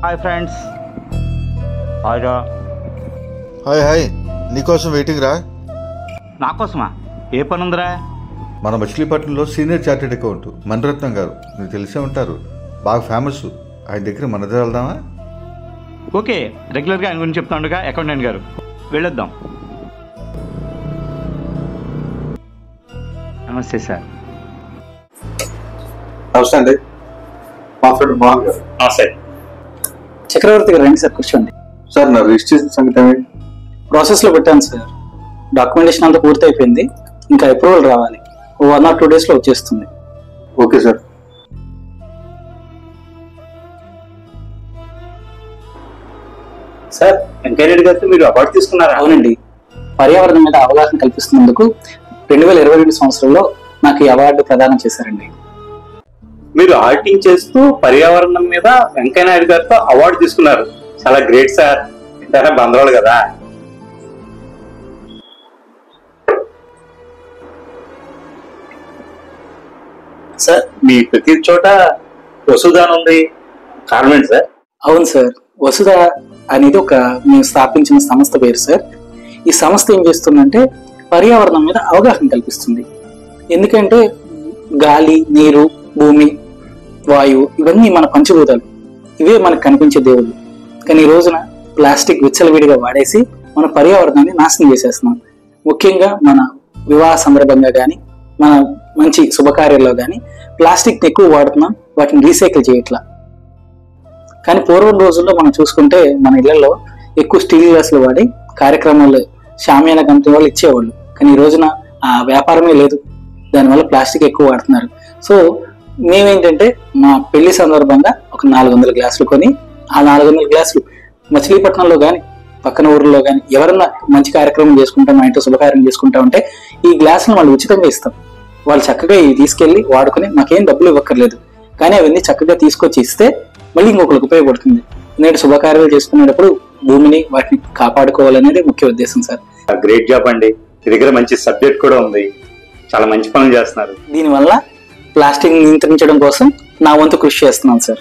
Hi friends. Hi రా. Hi hi, నీకోసం waiting రా. నా కోసమా? ఏ పని ఉందిరా? మన మచిలీపట్నంలో సీనియర్ చార్టెడ్ అకౌంట్ మణిరత్నం గారు, మీకు తెలిసే ఉంటారు, బాగా ఫేమస్. ఆయన దగ్గర మన దగ్గర వెళ్దామా? ఓకే, రెగ్యులర్గా ఆయన గురించి చెప్తాడుగా అకౌంటెంట్ గారు, వెళ్ళొద్దాం. నమస్తే సార్. నమస్తే అండి, మా ఫ్రెండ్ మోహన్ గారు. సార్. చక్రవర్తి గారు రండి సార్, కూర్చోండి. సార్ నా రిజిస్ట్రేషన్ సంగతి ఏమి? ప్రాసెస్లో పెట్టాను సార్, డాక్యుమెంటేషన్ అంతా పూర్తి అయిపోయింది, ఇంకా అప్రూవల్ రావాలి. 1 or 2 daysలో వచ్చేస్తుంది. Okay sir. Sir, Venkaiah Reddy గారితో మీరు అవార్డు తీసుకున్నారా? అవునండి, పర్యావరణం మీద అవగాహన కల్పిస్తున్నందుకు 2022 సంవత్సరంలో నాకు ఈ అవార్డు ప్రదానం చేశారండి. మీరు ఆడిటింగ్ చేస్తూ పర్యావరణం మీద వెంకయ్య నాయుడు గారితో అవార్డు తీసుకున్నారు. చాలా గ్రేట్ సార్. ఇంతనే బంధువులు కదా. సార్, మీ ప్రతి చోట వసుధాన్ ఉంది, కారణం సార్? అవును సార్, వసుధ అనేది మేము స్థాపించిన సంస్థ పేరు సార్. ఈ సంస్థ ఏం చేస్తుందంటే పర్యావరణం మీద అవగాహన కల్పిస్తుంది. ఎందుకంటే గాలి, నీరు, భూమి, వాయువు ఇవన్నీ మన పంచభూతాలు, ఇవే మనకు కనిపించే దేవుళ్ళు. కానీ ఈ రోజున ప్లాస్టిక్ విచ్చలవిడిగా వాడేసి మన పర్యావరణాన్ని నాశనం చేసేస్తున్నాం. ముఖ్యంగా మన వివాహ సందర్భంగా కానీ, మన మంచి శుభకార్యాల్లో కానీ ప్లాస్టిక్ ఎక్కువ వాడుతున్నాం, వాటిని రీసైకిల్ చేయట్లా. కానీ పూర్వం రోజుల్లో మనం చూసుకుంటే మన ఇళ్లలో ఎక్కువ స్టీల్ గ్లాసులు వాడి కార్యక్రమాలు షామియానా కంపెనీ వాళ్ళు ఇచ్చేవాళ్ళు. కానీ ఈ రోజున ఆ వ్యాపారమే లేదు, దానివల్ల ప్లాస్టిక్ ఎక్కువ వాడుతున్నారు. సో మేమేంటంటే మా పెళ్లి సందర్భంగా ఒక 400 గ్లాసులు కొని, ఆ 400 గ్లాసులు మచిలీపట్నంలో కానీ పక్కన ఊర్లో కానీ ఎవరన్నా మంచి కార్యక్రమం చేసుకుంటాం, మా ఇంట్లో శుభకార్యం చేసుకుంటా ఉంటే ఈ గ్లాసులు వాళ్ళు ఉచితంగా ఇస్తాం. వాళ్ళు చక్కగా ఇవి తీసుకెళ్లి వాడుకొని మాకేం డబ్బులు ఇవ్వక్కర్లేదు, కానీ అవన్నీ చక్కగా తీసుకొచ్చి ఇస్తే మళ్ళీ ఇంకొకరికి ఉపయోగపడుతుంది. నేటి శుభకార్యాలు చేసుకునేటప్పుడు భూమిని, వాటిని కాపాడుకోవాలనేది ముఖ్య ఉద్దేశం సార్. గ్రేట్ జాబ్ అండి. మీ దగ్గర మంచి సబ్జెక్ట్ కూడా ఉంది, చాలా మంచి పనులు చేస్తున్నారు. దీనివల్ల ప్లాస్టిక్ నియంత్రించడం కోసం నా వంతు కృషి చేస్తున్నాను సార్.